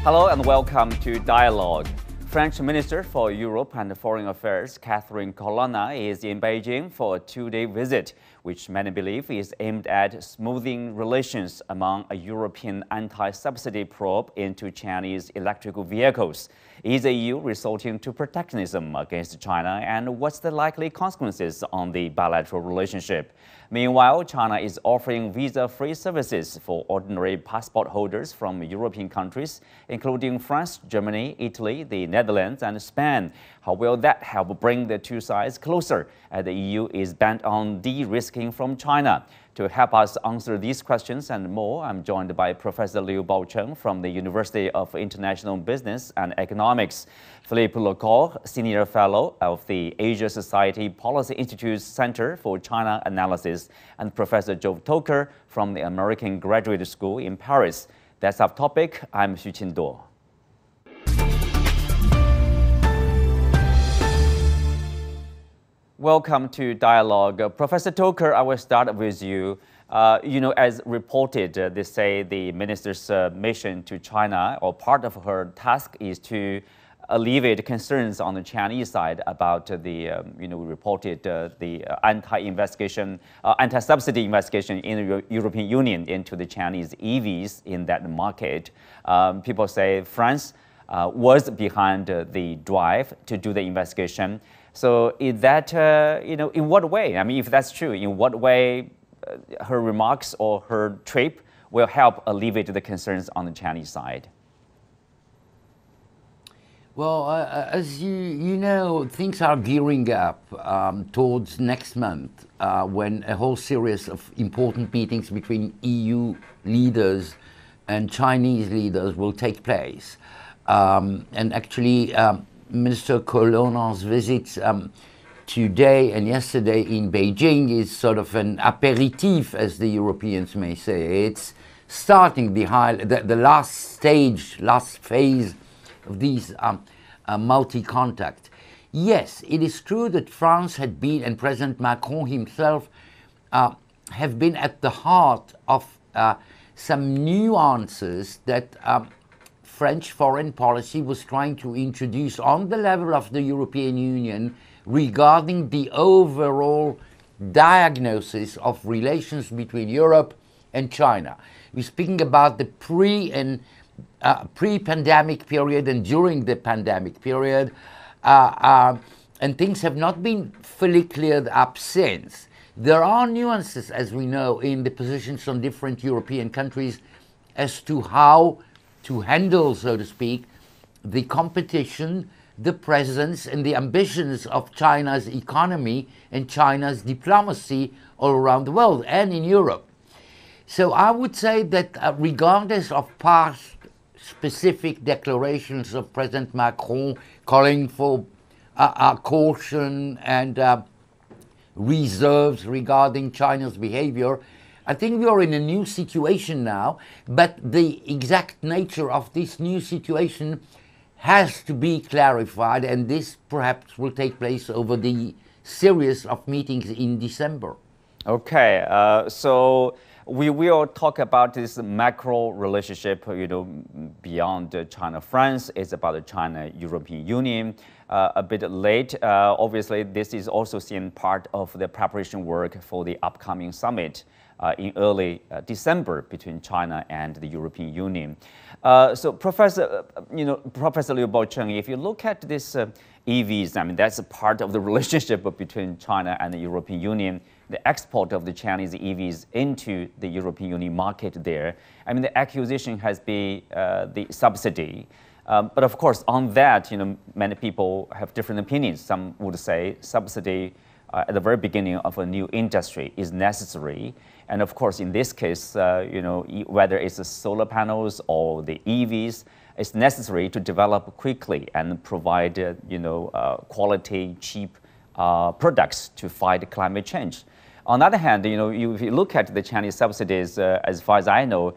Hello and welcome to Dialogue. French Minister for Europe and Foreign Affairs Catherine Colonna is in Beijing for a two-day visit, which many believe is aimed at smoothing relations among a European anti-subsidy probe into Chinese electrical vehicles. Is the EU resorting to protectionism against China, and what's the likely consequences on the bilateral relationship? Meanwhile, China is offering visa-free services for ordinary passport holders from European countries, including France, Germany, Italy, the Netherlands, and Spain. How will that help bring the two sides closer, as the EU is bent on de-risking from China? To help us answer these questions and more, I'm joined by Professor Liu Baocheng from the University of International Business and Economics, Philippe Le Corre, Senior Fellow of the Asia Society Policy Institute's Center for China Analysis, and Professor Joav Toker from the American Graduate School in Paris. That's our topic. I'm Xu Qinduo. Welcome to Dialogue. Professor Toker, I will start with you. As reported, they say the minister's mission to China, or part of her task, is to alleviate concerns on the Chinese side about the, reported the anti-subsidy investigation in the European Union into the Chinese EVs in that market. People say France was behind the drive to do the investigation. So is that, in what way? I mean, if that's true, in what way her remarks or her trip will help alleviate the concerns on the Chinese side? Well, as you know, things are gearing up towards next month when a whole series of important meetings between EU leaders and Chinese leaders will take place. And actually, Minister Colonna's visits today and yesterday in Beijing is sort of an aperitif, as the Europeans may say. It's starting the last phase of these multi-contact. Yes, it is true that France had been, and President Macron himself have been at the heart of some nuances that French foreign policy was trying to introduce on the level of the European Union regarding the overall diagnosis of relations between Europe and China. We're speaking about the pre-pandemic period and during the pandemic period, and things have not been fully cleared up since. There are nuances, as we know, in the positions on different European countries as to how to handle, so to speak, the competition, the presence, and the ambitions of China's economy and China's diplomacy all around the world and in Europe. So I would say that regardless of past specific declarations of President Macron calling for caution and reserves regarding China's behavior, I think we are in a new situation now, but the exact nature of this new situation has to be clarified, and this perhaps will take place over the series of meetings in December. Okay, so we will talk about this macro relationship, beyond China-France. It's about the China-European Union. A bit late. Obviously, this is also seen part of the preparation work for the upcoming summit in early December between China and the European Union. So, Professor Liu Baocheng, if you look at this EVs, I mean, that's a part of the relationship between China and the European Union. The export of the Chinese EVs into the European Union market there. I mean, the acquisition has been the subsidy. But of course, on that, many people have different opinions. Some would say subsidy at the very beginning of a new industry is necessary. And of course, in this case, whether it's the solar panels or the EVs, it's necessary to develop quickly and provide, quality, cheap products to fight climate change. On the other hand, if you look at the Chinese subsidies, as far as I know,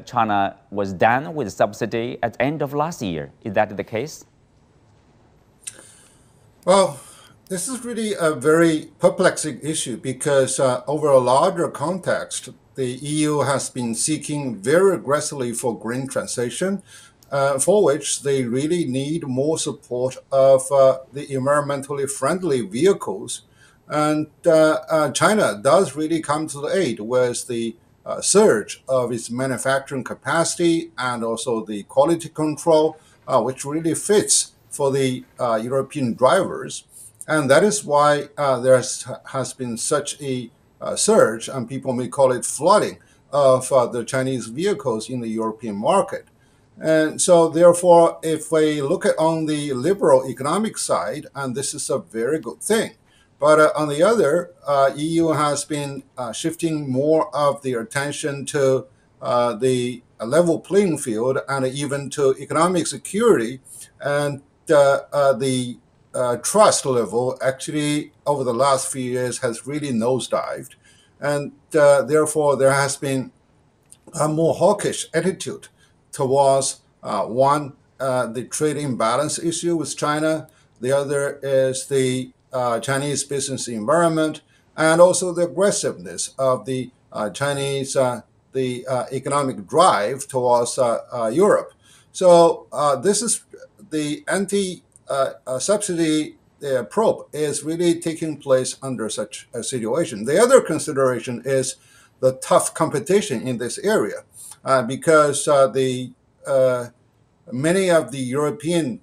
China was done with subsidy at the end of last year. Is that the case? Well, this is really a very perplexing issue because over a larger context, the EU has been seeking very aggressively for green transition, for which they really need more support of the environmentally friendly vehicles. And China does really come to the aid with the surge of its manufacturing capacity and also the quality control, which really fits for the European drivers. And that is why there has been such a surge, and people may call it flooding, of the Chinese vehicles in the European market. And so, therefore, if we look at on the liberal economic side, and this is a very good thing. But on the other, EU has been shifting more of their attention to the level playing field and even to economic security. And the trust level actually over the last few years has really nosedived. And therefore, there has been a more hawkish attitude towards one, the trade imbalance issue with China. The other is the Chinese business environment, and also the aggressiveness of the Chinese economic drive towards Europe. So this is the anti-subsidy probe is really taking place under such a situation. The other consideration is the tough competition in this area, because many of the European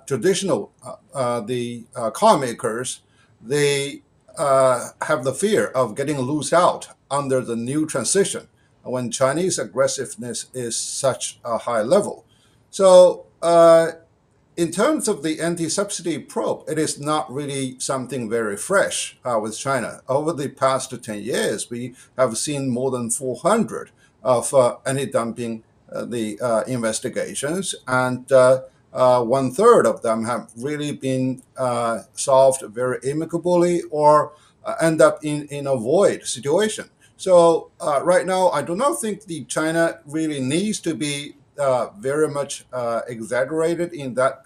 traditional car makers, they have the fear of getting lose out under the new transition when Chinese aggressiveness is such a high level. So in terms of the anti-subsidy probe, it is not really something very fresh with China. Over the past 10 years, we have seen more than 400 of anti-dumping investigations, and 1/3 of them have really been solved very amicably or end up in a void situation. So right now, I do not think the China really needs to be very much exaggerated in that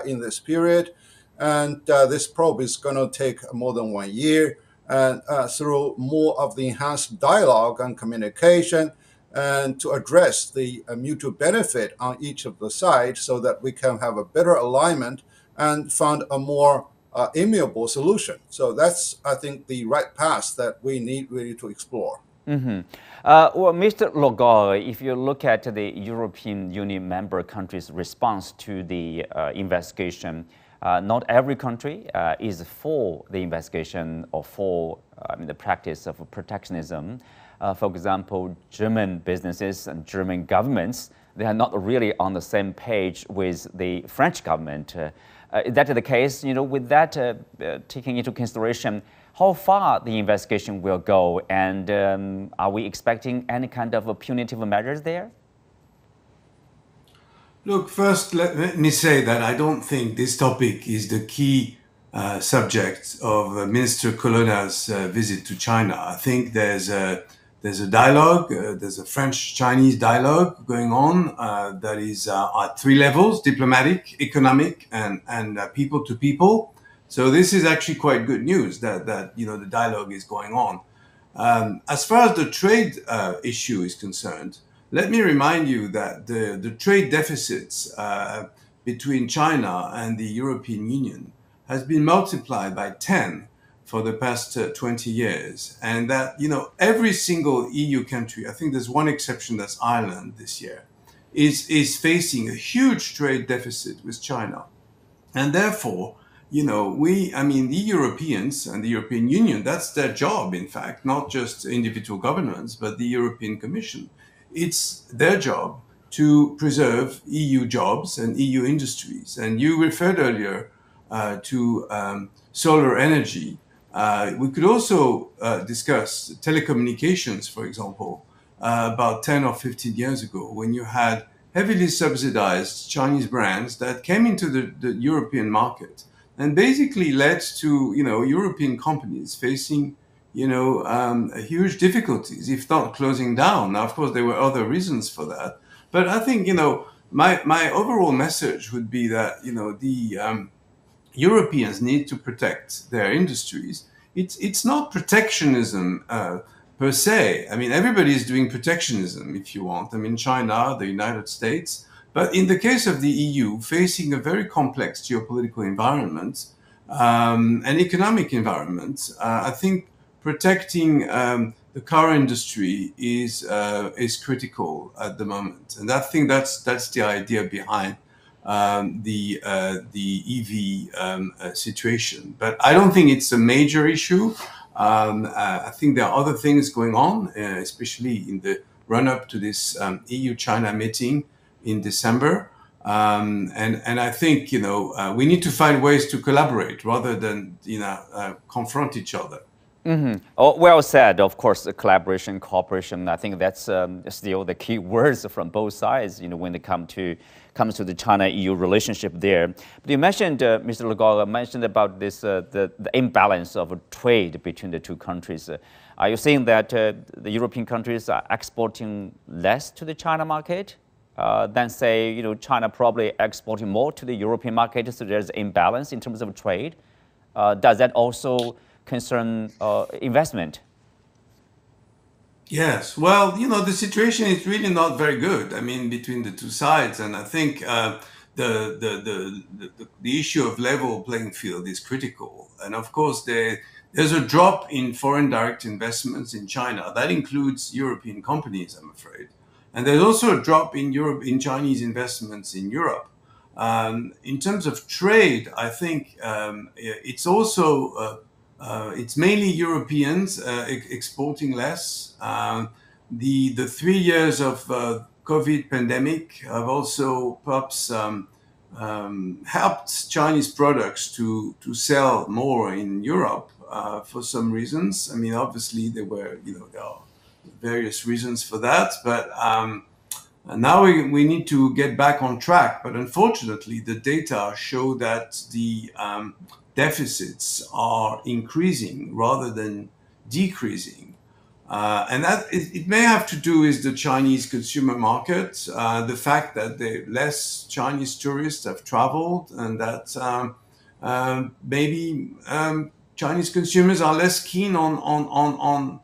in this period, and this probe is going to take more than 1 year, and through more of the enhanced dialogue and communication, and to address the mutual benefit on each of the sides, so that we can have a better alignment and find a more amiable solution. So that's, I think, the right path that we need really to explore. Mm-hmm. Well, Mr. Le Corre, if you look at the European Union member countries' response to the investigation, not every country is for the investigation or for the practice of protectionism. For example, German businesses and German governments, they are not really on the same page with the French government. Is that the case? With that taking into consideration, how far the investigation will go, and are we expecting any kind of punitive measures there? Look, first, let me say that I don't think this topic is the key subject of Minister Colonna's visit to China. I think there's a dialogue, there's a French-Chinese dialogue going on that is at three levels: diplomatic, economic, and people to people. So this is actually quite good news that the dialogue is going on. As far as the trade issue is concerned, let me remind you that the trade deficits between China and the European Union has been multiplied by 10 for the past 20 years. And that, every single EU country, I think there's one exception, that's Ireland this year, is facing a huge trade deficit with China. And therefore, the Europeans and the European Union, that's their job, in fact, not just individual governments, but the European Commission. It's their job to preserve EU jobs and EU industries. And you referred earlier to solar energy. We could also discuss telecommunications, for example, about 10 or 15 years ago, when you had heavily subsidized Chinese brands that came into the European market and basically led to, European companies facing, huge difficulties, if not closing down. Now, of course, there were other reasons for that. But I think, my overall message would be that, the Europeans need to protect their industries. It's not protectionism per se. I mean, everybody is doing protectionism, if you want. I mean, China, the United States, But in the case of the EU, facing a very complex geopolitical environment, and economic environment, I think protecting the car industry is critical at the moment, and I think that's the idea behind the EV situation. But I don't think it's a major issue. I think there are other things going on, especially in the run-up to this EU-China meeting in December. And I think, we need to find ways to collaborate rather than, confront each other. Oh, well said. Of course, collaboration, cooperation. I think that's still the key words from both sides. When it comes to the China-EU relationship there. But you mentioned, Mr. Le Corre mentioned about this the imbalance of trade between the two countries. Are you saying that the European countries are exporting less to the China market than, say, China probably exporting more to the European market? So there's imbalance in terms of trade. Does that also concern investment? Yes, well, the situation is really not very good. I mean, between the two sides, and I think the issue of level playing field is critical. And of course, there's a drop in foreign direct investments in China. That includes European companies, I'm afraid. And there's also a drop in Chinese investments in Europe. In terms of trade, I think it's also it's mainly Europeans exporting less. The 3 years of COVID pandemic have also perhaps helped Chinese products to sell more in Europe for some reasons. I mean, obviously there are various reasons for that, but now we need to get back on track. But unfortunately, the data show that the deficits are increasing rather than decreasing. And that it may have to do with the Chinese consumer market, the fact that less Chinese tourists have traveled, and that maybe Chinese consumers are less keen on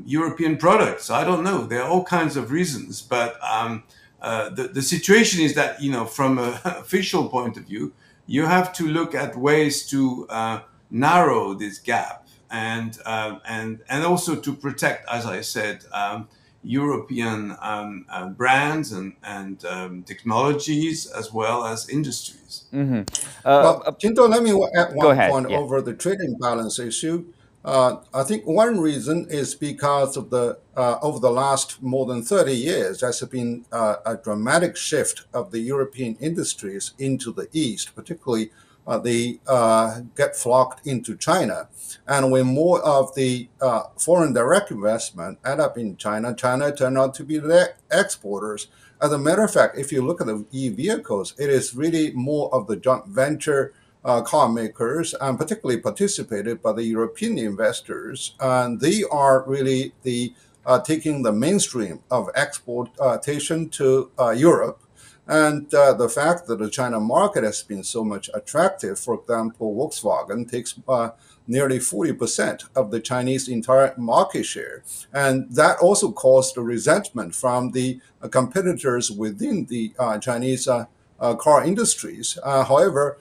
European products. I don't know. There are all kinds of reasons, but the situation is that from an official point of view, you have to look at ways to narrow this gap and also to protect, as I said, European brands and technologies as well as industries. Jinto, let me add one point Yeah. over the trade imbalance issue. I think one reason is because of over the last more than 30 years, there's been a dramatic shift of the European industries into the East, particularly they get flocked into China. And when more of the foreign direct investment end up in China, China turned out to be the exporters. As a matter of fact, if you look at the e-vehicles, it is really more of the joint venture car makers, and particularly participated by the European investors, and they are really taking the mainstream of exportation to Europe. And the fact that the China market has been so much attractive, for example, Volkswagen takes nearly 40% of the Chinese entire market share. And that also caused a resentment from the competitors within the Chinese car industries. However,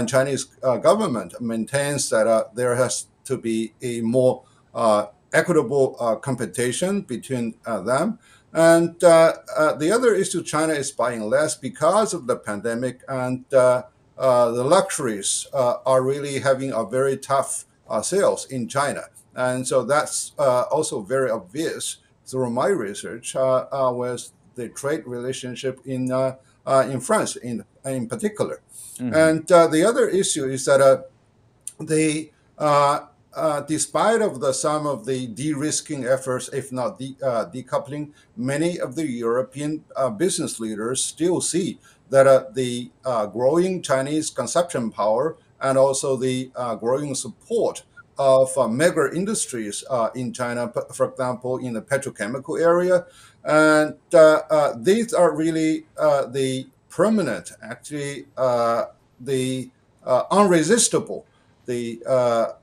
Chinese government maintains that there has to be a more equitable competition between them. And the other issue, China is buying less because of the pandemic, and the luxuries are really having a very tough sales in China. And so that's also very obvious through my research with the trade relationship in France in particular. Mm-hmm. And the other issue is that despite of some of the de-risking efforts, if not decoupling, many of the European business leaders still see that the growing Chinese consumption power and also the growing support of mega industries in China, for example, in the petrochemical area, and these are really the permanent, actually, the unresistible, the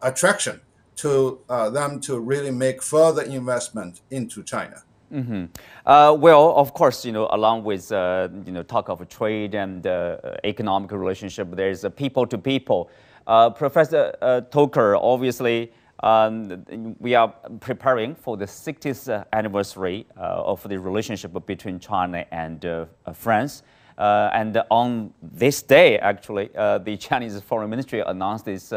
attraction to them to really make further investment into China. Well, of course, along with talk of trade and economic relationship, there's a people to people. Professor Toker, obviously, we are preparing for the 60th anniversary of the relationship between China and France. And on this day, actually, the Chinese Foreign Ministry announced this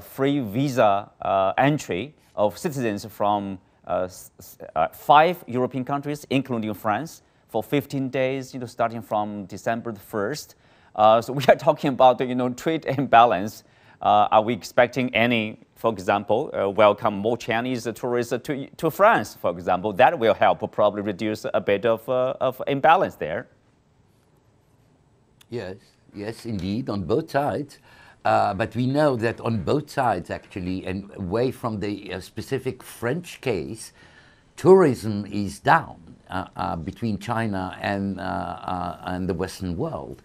free visa entry of citizens from 5 European countries, including France, for 15 days, starting from December the 1st. So we are talking about, trade imbalance. Are we expecting any, for example, welcome more Chinese tourists to France, for example? That will help probably reduce a bit of imbalance there. Yes, indeed, on both sides. But we know that on both sides, actually, and away from the specific French case, tourism is down between China and the Western world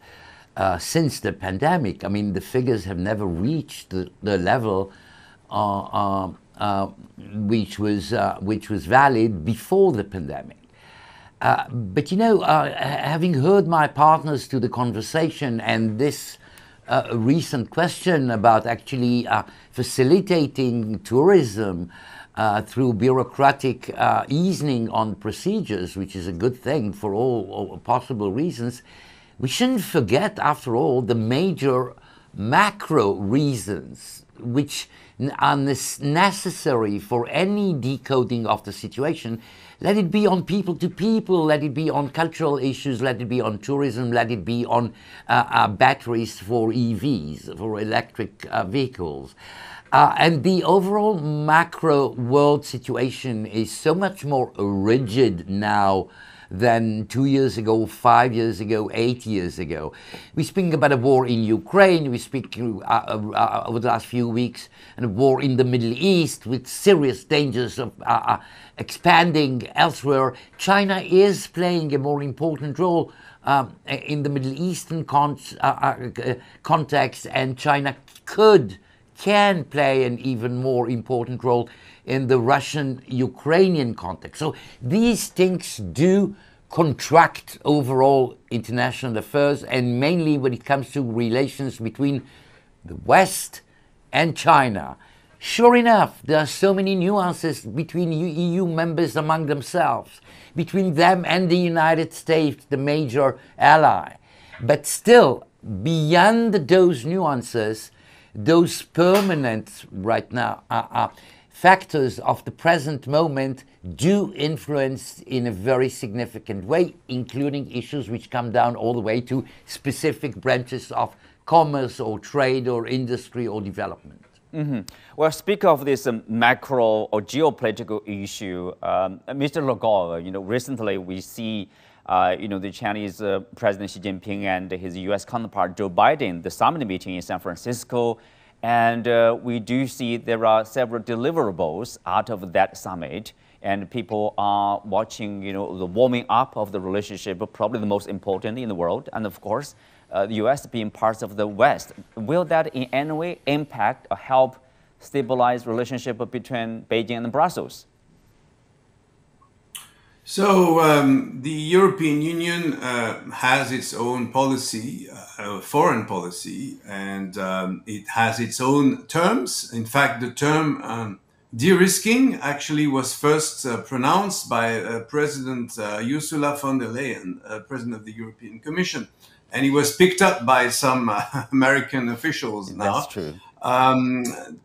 since the pandemic. I mean, the figures have never reached the level which was valid before the pandemic. But having heard my partners to the conversation and this recent question about actually facilitating tourism through bureaucratic easing on procedures, which is a good thing for all possible reasons, we shouldn't forget, after all, the major macro reasons which are necessary for any decoding of the situation. Let it be on people to people, let it be on cultural issues, let it be on tourism, let it be on batteries for EVs, for electric vehicles. And the overall macro world situation is so much more rigid now than 2 years ago, 5 years ago, 8 years ago. We speak about a war in Ukraine, we speak over the last few weeks, and a war in the Middle East with serious dangers of expanding elsewhere. China is playing a more important role in the Middle Eastern context, and China can play an even more important role in the Russian-Ukrainian context. So these things do contract overall international affairs, and mainly when it comes to relations between the West and China. Sure enough, there are so many nuances between EU members among themselves, between them and the United States, the major ally. But still, beyond those nuances, those permanent right now factors of the present moment do influence in a very significant way, including issues which come down all the way to specific branches of commerce or trade or industry or development. Well, speak of this macro or geopolitical issue, Mr. Le Corre, recently we see the Chinese President Xi Jinping and his U.S. counterpart Joe Biden, the summit meeting in San Francisco. And we do see there are several deliverables out of that summit, and people are watching, the warming up of the relationship, probably the most important in the world, and of course, the U.S. being part of the West. Will that in any way impact or help stabilize relationship between Beijing and Brussels? So the European Union has its own policy, foreign policy, and it has its own terms. In fact, the term de-risking actually was first pronounced by President Ursula von der Leyen, President of the European Commission. And it was picked up by some American officials now. That's true.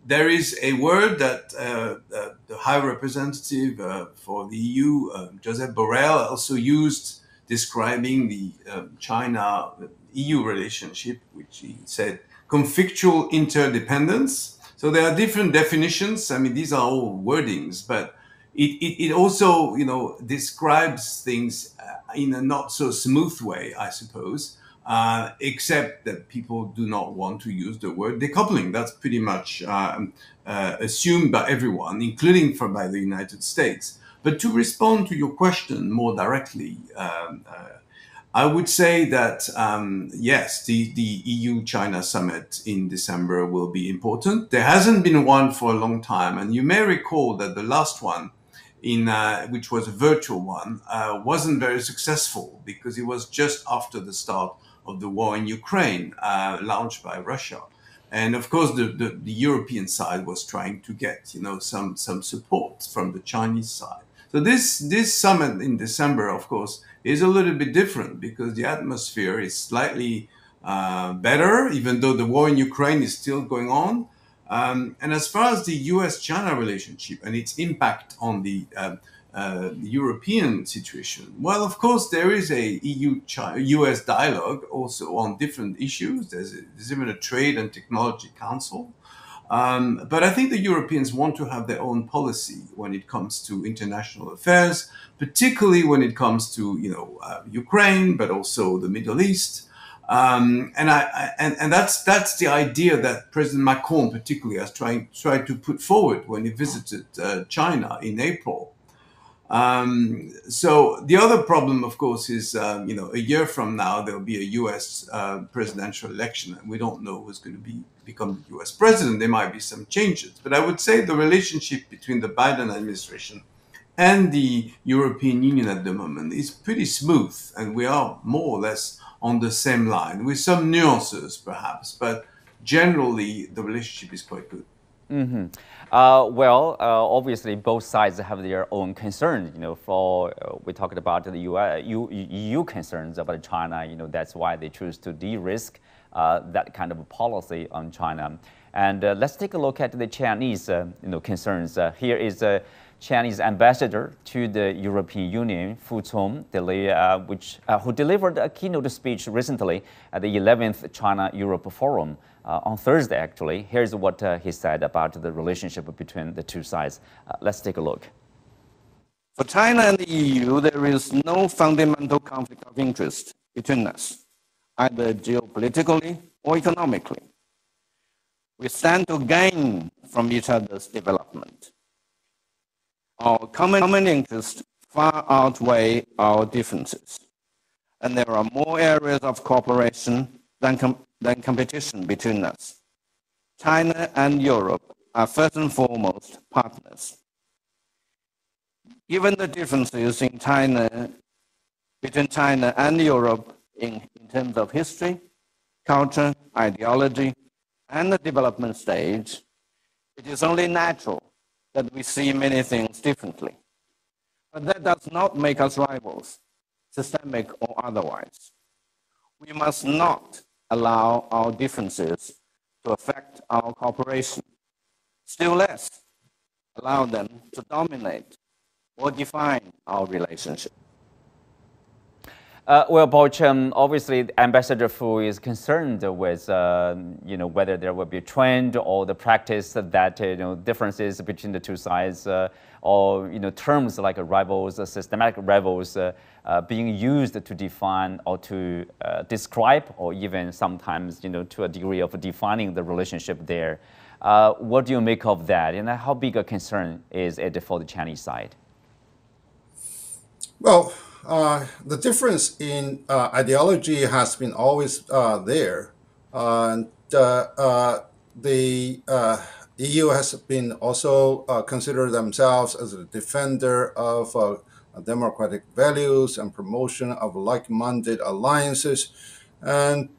There is a word that the High Representative for the EU, Josep Borrell, also used describing the China-EU relationship, which he said conflictual interdependence. So there are different definitions. I mean, these are all wordings, but it also, describes things in a not so smooth way, I suppose. Except that people do not want to use the word decoupling. That's pretty much assumed by everyone, including by the United States. But to respond to your question more directly, I would say that, yes, the EU-China summit in December will be important. There hasn't been one for a long time. And you may recall that the last one which was a virtual one, wasn't very successful because it was just after the start of the war in Ukraine, launched by Russia. And of course, the European side was trying to get, some support from the Chinese side. So this summit in December, of course, is a little bit different because the atmosphere is slightly better, even though the war in Ukraine is still going on. And as far as the US-China relationship and its impact on the European situation, well, of course, there is a EU-US dialogue also on different issues. There's even a trade and technology council. But I think the Europeans want to have their own policy when it comes to international affairs, particularly when it comes to Ukraine, but also the Middle East. And that's the idea that President Macron particularly has tried to put forward when he visited China in April. So the other problem, of course, is a year from now there will be a U.S. Presidential election, and we don't know who's going to become the U.S. president. There might be some changes, but I would say the relationship between the Biden administration and the European Union at the moment is pretty smooth, and we are more or less on the same line, with some nuances perhaps, but generally the relationship is quite good. Mm-hmm. Obviously both sides have their own concerns. We talked about the EU concerns about China. That's why they choose to de-risk that kind of policy on China. And let's take a look at the Chinese, concerns. Here is Chinese ambassador to the European Union, Fu Cong, who delivered a keynote speech recently at the 11th China-Europe Forum on Thursday, actually. Here's what he said about the relationship between the two sides. Let's take a look. For China and the EU, there is no fundamental conflict of interest between us, either geopolitically or economically. We stand to gain from each other's development. Our common interests far outweigh our differences, and there are more areas of cooperation than competition between us. China and Europe are first and foremost partners. Given the differences between China and Europe in terms of history, culture, ideology, and the development stage, it is only natural that we see many things differently. But that does not make us rivals, systemic or otherwise. We must not allow our differences to affect our cooperation, still less allow them to dominate or define our relationship. Baocheng, obviously Ambassador Fu is concerned with, whether there will be a trend or the practice that, differences between the two sides or, terms like rivals, systematic rivals being used to define or to describe or even sometimes, to a degree of defining the relationship there. What do you make of that? And how big a concern is it for the Chinese side? Well, the difference in ideology has been always there. And the EU has been also considered themselves as a defender of democratic values and promotion of like-minded alliances. And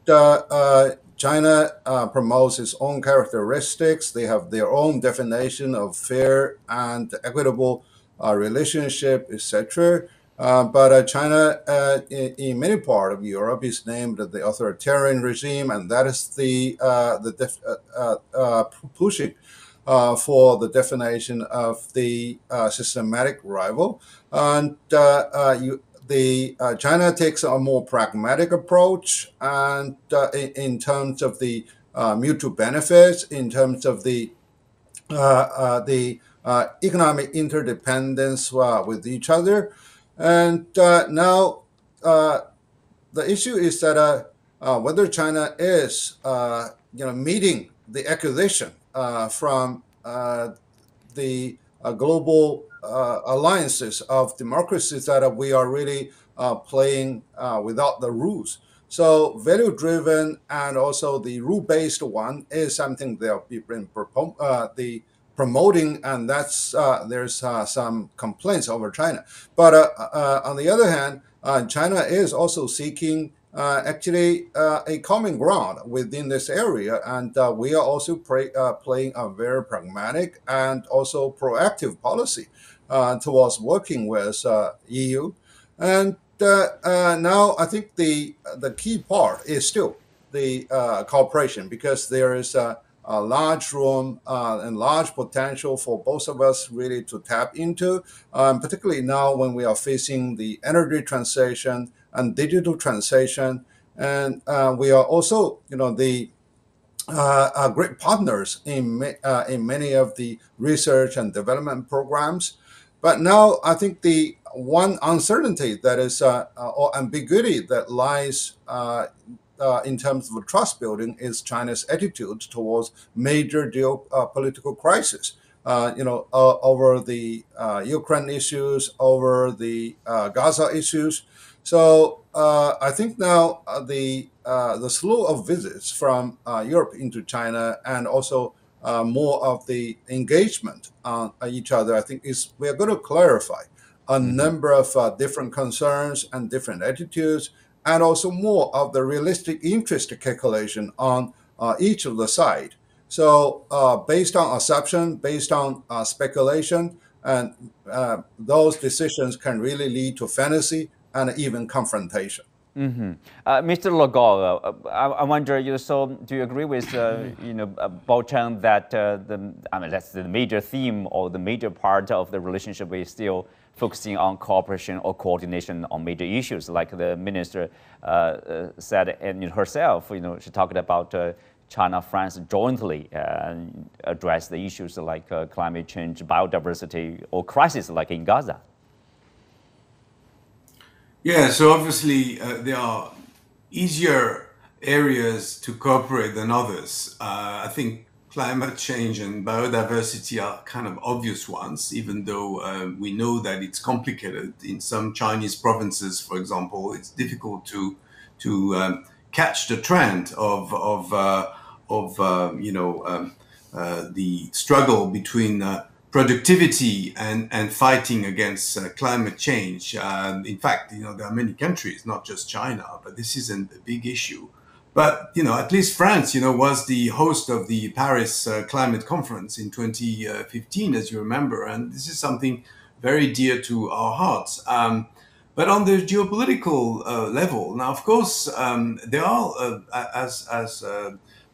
China promotes its own characteristics. They have their own definition of fair and equitable relationship, etc. But China, in many parts of Europe, is named the authoritarian regime, and that is pushing for the definition of the systematic rival. And China takes a more pragmatic approach, and in terms of the mutual benefits, in terms of the economic interdependence with each other. And now the issue is that whether China is meeting the accusation from the global alliances of democracies that we are really playing without the rules. So value-driven and also the rule-based one is something that the promoting, and that's there's some complaints over China. But on the other hand, China is also seeking actually a common ground within this area, and we are also playing a very pragmatic and also proactive policy towards working with EU. And now I think the key part is still the cooperation, because there is a large room and large potential for both of us really to tap into, particularly now when we are facing the energy transition and digital transition. And we are also, the great partners in many of the research and development programs. But now I think the one uncertainty that is, or ambiguity that lies in terms of trust building is China's attitude towards major geopolitical crises. Over the Ukraine issues, over the Gaza issues. So I think now the slew of visits from Europe into China, and also more of the engagement on each other, I think we are going to clarify a number of different concerns and different attitudes, and also more of the realistic interest calculation on each of the side. So based on assumption, based on speculation, and those decisions can really lead to fantasy and even confrontation. Mr. Le Corre, I wonder, so do you agree with, Baocheng that that's the major theme or the major part of the relationship is still focusing on cooperation or coordination on major issues, like the minister said and herself, she talked about China, France jointly address the issues like climate change, biodiversity, or crisis like in Gaza. Yeah, so obviously there are easier areas to cooperate than others. I think climate change and biodiversity are kind of obvious ones, even though we know that it's complicated. In some Chinese provinces, for example, it's difficult to catch the trend of the struggle between productivity and fighting against climate change. In fact, there are many countries, not just China, but this isn't a big issue. But, at least France, was the host of the Paris Climate Conference in 2015, as you remember. And this is something very dear to our hearts. But on the geopolitical level, now, of course, there are, as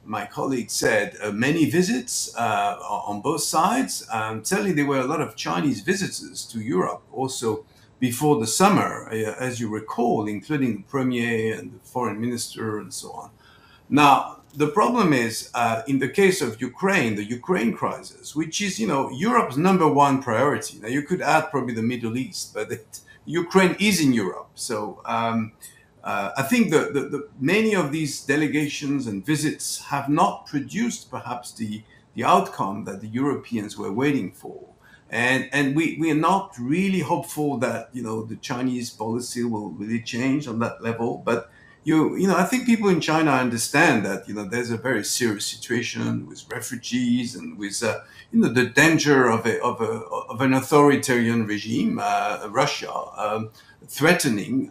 my colleague said, many visits on both sides. Certainly, there were a lot of Chinese visitors to Europe also before the summer, as you recall, including the Premier and the Foreign Minister and so on. Now, the problem is, in the case of Ukraine, the Ukraine crisis, which is, Europe's #1 priority. Now, you could add probably the Middle East, but Ukraine is in Europe. So I think the many of these delegations and visits have not produced perhaps the outcome that the Europeans were waiting for. And we are not really hopeful that, the Chinese policy will really change on that level. But, I think people in China understand that, there's a very serious situation with refugees and with, the danger of an authoritarian regime, Russia, threatening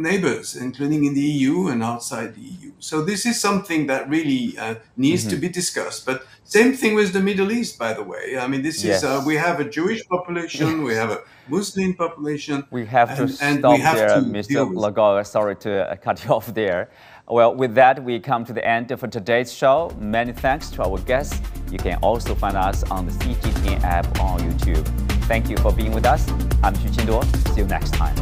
neighbors, including in the EU and outside the EU. So this is something that really needs to be discussed. But same thing with the Middle East, by the way. I mean, this is we have a Jewish population, we have a Muslim population. We have to stop there, Mr. Le Corre. Sorry to cut you off there. Well, with that, we come to the end of today's show. Many thanks to our guests. You can also find us on the CGTN app on YouTube. Thank you for being with us. I'm Xu Qinduo. See you next time.